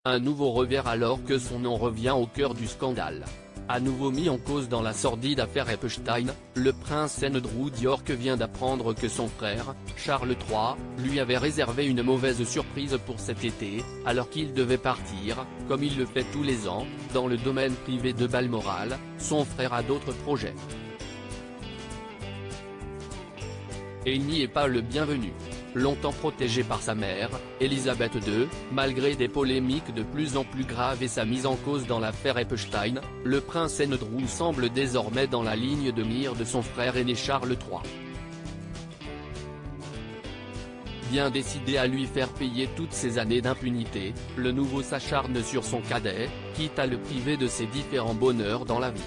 Un nouveau revers alors que son nom revient au cœur du scandale. À nouveau mis en cause dans la sordide affaire Epstein, le prince Andrew d'York vient d'apprendre que son frère, Charles III, lui avait réservé une mauvaise surprise pour cet été, alors qu'il devait partir, comme il le fait tous les ans, dans le domaine privé de Balmoral. Son frère a d'autres projets. Et il n'y est pas le bienvenu. Longtemps protégé par sa mère, Elisabeth II, malgré des polémiques de plus en plus graves et sa mise en cause dans l'affaire Epstein, le prince Andrew semble désormais dans la ligne de mire de son frère aîné Charles III. Bien décidé à lui faire payer toutes ces années d'impunité, le nouveau s'acharne sur son cadet, quitte à le priver de ses différents bonheurs dans la vie.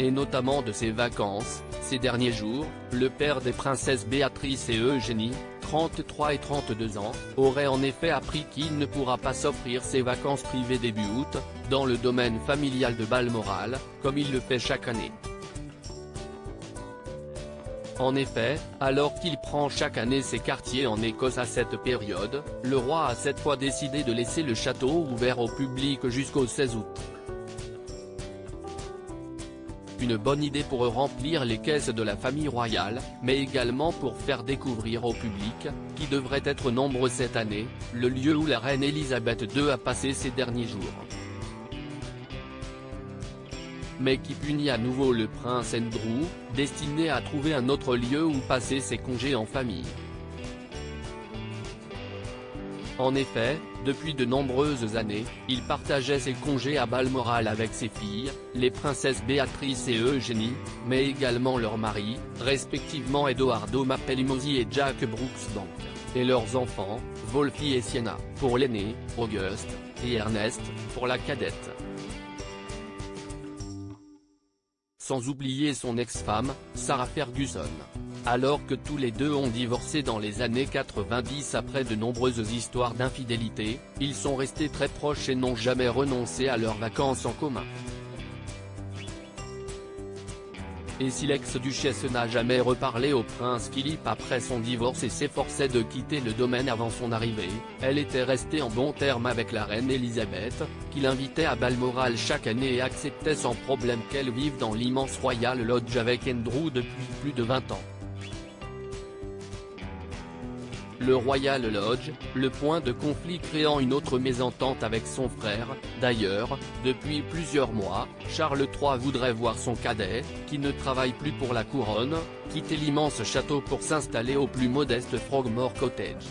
Et notamment de ses vacances. Ces derniers jours, le père des princesses Béatrice et Eugénie, 33 et 32 ans, aurait en effet appris qu'il ne pourra pas s'offrir ses vacances privées début août, dans le domaine familial de Balmoral, comme il le fait chaque année. En effet, alors qu'il prend chaque année ses quartiers en Écosse à cette période, le roi a cette fois décidé de laisser le château ouvert au public jusqu'au 16 août. Une bonne idée pour remplir les caisses de la famille royale, mais également pour faire découvrir au public, qui devrait être nombreux cette année, le lieu où la reine Elisabeth II a passé ses derniers jours. Mais qui punit à nouveau le prince Andrew, destiné à trouver un autre lieu où passer ses congés en famille. En effet, depuis de nombreuses années, il partageait ses congés à Balmoral avec ses filles, les princesses Béatrice et Eugénie, mais également leurs maris, respectivement Edoardo Mapelimosi et Jack Brooksbank, et leurs enfants, Wolfie et Sienna, pour l'aîné, Auguste, et Ernest, pour la cadette. Sans oublier son ex-femme, Sarah Ferguson. Alors que tous les deux ont divorcé dans les années 90 après de nombreuses histoires d'infidélité, ils sont restés très proches et n'ont jamais renoncé à leurs vacances en commun. Et si l'ex-duchesse n'a jamais reparlé au prince Philippe après son divorce et s'efforçait de quitter le domaine avant son arrivée, elle était restée en bons termes avec la reine Elisabeth, qui l'invitait à Balmoral chaque année et acceptait sans problème qu'elle vive dans l'immense Royal Lodge avec Andrew depuis plus de 20 ans. Le Royal Lodge, le point de conflit créant une autre mésentente avec son frère. D'ailleurs, depuis plusieurs mois, Charles III voudrait voir son cadet, qui ne travaille plus pour la couronne, quitter l'immense château pour s'installer au plus modeste Frogmore Cottage.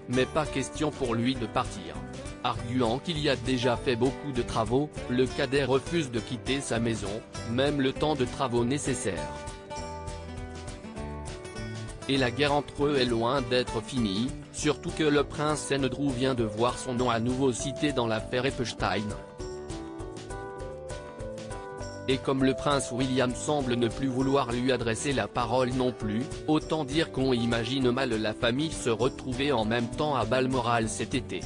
Mais pas question pour lui de partir. Arguant qu'il y a déjà fait beaucoup de travaux, le cadet refuse de quitter sa maison, même le temps de travaux nécessaires. Et la guerre entre eux est loin d'être finie, surtout que le prince Andrew vient de voir son nom à nouveau cité dans l'affaire Epstein. Et comme le prince William semble ne plus vouloir lui adresser la parole non plus, autant dire qu'on imagine mal la famille se retrouver en même temps à Balmoral cet été.